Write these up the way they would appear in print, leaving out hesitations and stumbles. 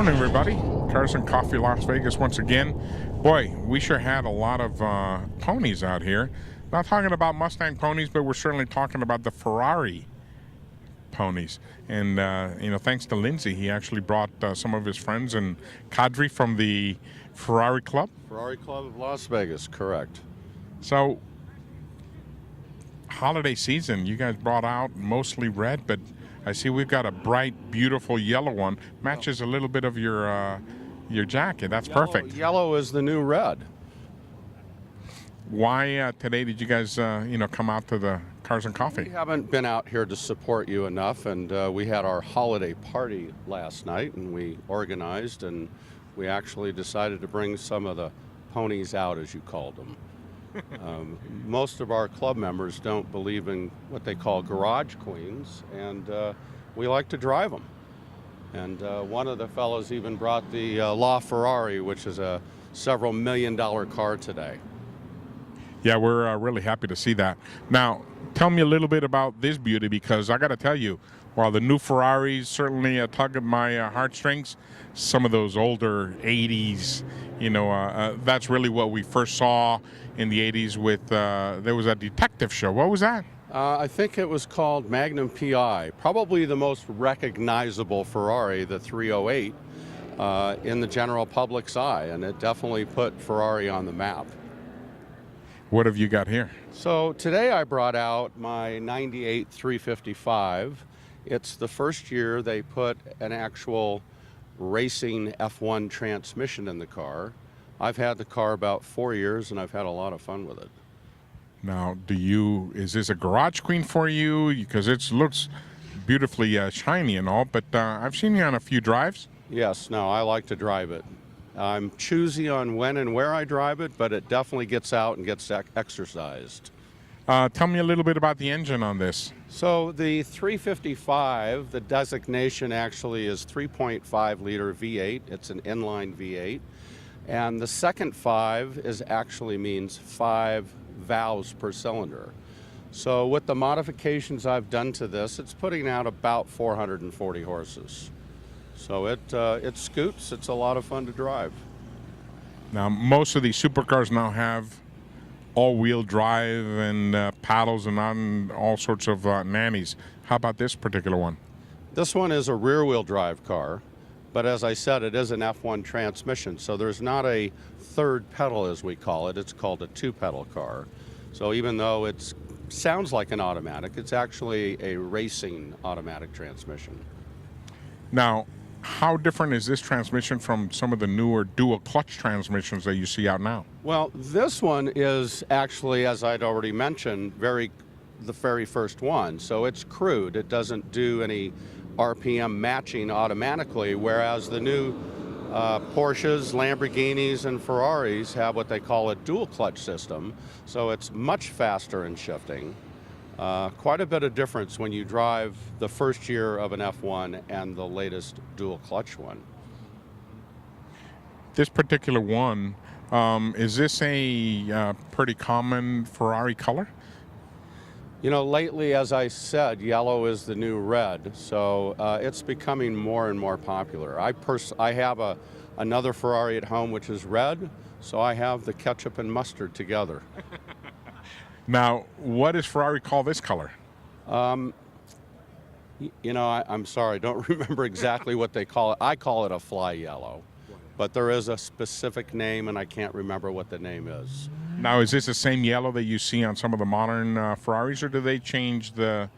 Morning, everybody. Cars and Coffee, Las Vegas once again. Boy, we sure had a lot of ponies out here. Not talking about Mustang ponies, but we're certainly talking about the Ferrari ponies. And, thanks to Lindsey, he actually brought some of his friends and cadre from the Ferrari Club. Ferrari Club of Las Vegas, correct. So, holiday season, you guys brought out mostly red, but I see we've got a bright, beautiful yellow one. Matches a little bit of your jacket. That's perfect. Yellow is the new red. Why today did you guys, come out to the Cars and Coffee? We haven't been out here to support you enough, and we had our holiday party last night, and we organized, and we actually decided to bring some of the ponies out, as you called them. Most of our club members don't believe in what they call garage queens, and we like to drive them. And one of the fellows even brought the Ferrari, which is a several $million car today. Yeah, we're really happy to see that. Now, tell me a little bit about this beauty, because I got to tell you, while the new Ferraris certainly tug at my heartstrings, some of those older 80s, that's really what we first saw in the 80s with, there was a detective show. What was that? I think it was called Magnum S.p.A. Probably the most recognizable Ferrari, the 308, in the general public's eye, and it definitely put Ferrari on the map. What have you got here? So today I brought out my 98 355. It's the first year they put an actual racing F1 transmission in the car. I've had the car about 4 years, and I've had a lot of fun with it. Now, is this a garage queen for you? Because it looks beautifully shiny and all, but I've seen you on a few drives. Yes, no, I like to drive it. I'm choosy on when and where I drive it, but it definitely gets out and gets exercised. Tell me a little bit about the engine on this. So the 355, the designation actually is 3.5 liter V8. It's an inline V8. And the second 5 actually means 5 valves per cylinder. So with the modifications I've done to this, it's putting out about 440 horses. So it scoots. It's a lot of fun to drive. Now, most of these supercars now have all-wheel drive and paddles and all sorts of nannies. How about this particular one? This one is a rear-wheel drive car, but as I said, it is an F1 transmission, so there's not a third pedal, as we call it. It's called a two-pedal car. So even though it sounds like an automatic, it's actually a racing automatic transmission. Now, how different is this transmission from some of the newer dual clutch transmissions that you see out now? Well, this one is actually, as I'd already mentioned, the very first one. So it's crude. It doesn't do any RPM matching automatically, whereas the new Porsches, Lamborghinis, and Ferraris have what they call a dual clutch system. So it's much faster in shifting. Quite a bit of difference when you drive the first year of an F1 and the latest dual clutch one. This particular one, is this a pretty common Ferrari color? Lately, as I said, yellow is the new red, so it's becoming more and more popular. I have another Ferrari at home which is red, so I have the ketchup and mustard together. Now, what does Ferrari call this color? I'm sorry, I don't remember exactly what they call it. I call it a fly yellow, but there is a specific name, and I can't remember what the name is. Now, is this the same yellow that you see on some of the modern Ferraris, or do they change the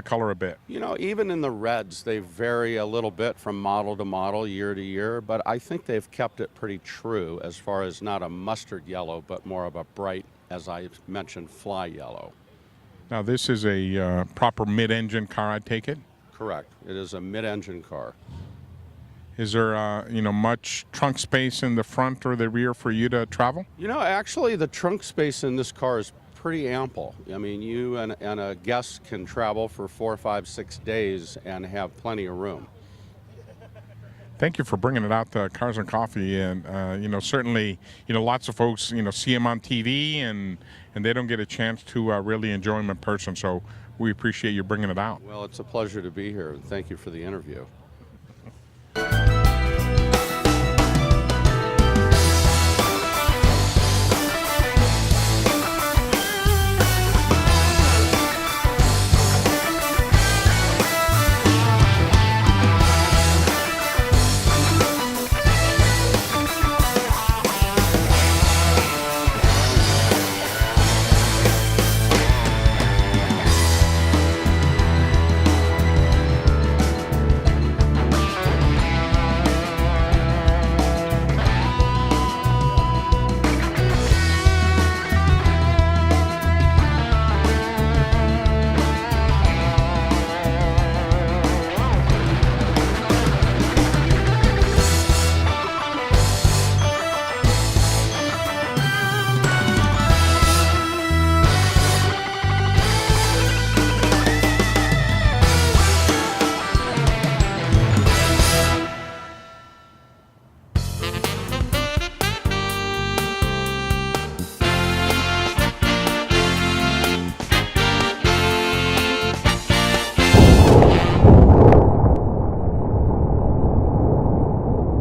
color a bit? Even in the reds, they vary a little bit from model to model, year to year, but I think they've kept it pretty true as far as not a mustard yellow, but more of a bright, as I mentioned, fly yellow. Now, this is a proper mid-engine car, I take it? Correct. It is a mid-engine car. Is there, much trunk space in the front or the rear for you to travel? Actually, the trunk space in this car is pretty ample. I mean, you and a guest can travel for 4, 5, 6 days and have plenty of room. Thank you for bringing it out to Cars and Coffee, and certainly, lots of folks, see them on TV, and they don't get a chance to really enjoy them in person. So we appreciate you bringing it out. Well, it's a pleasure to be here, and thank you for the interview.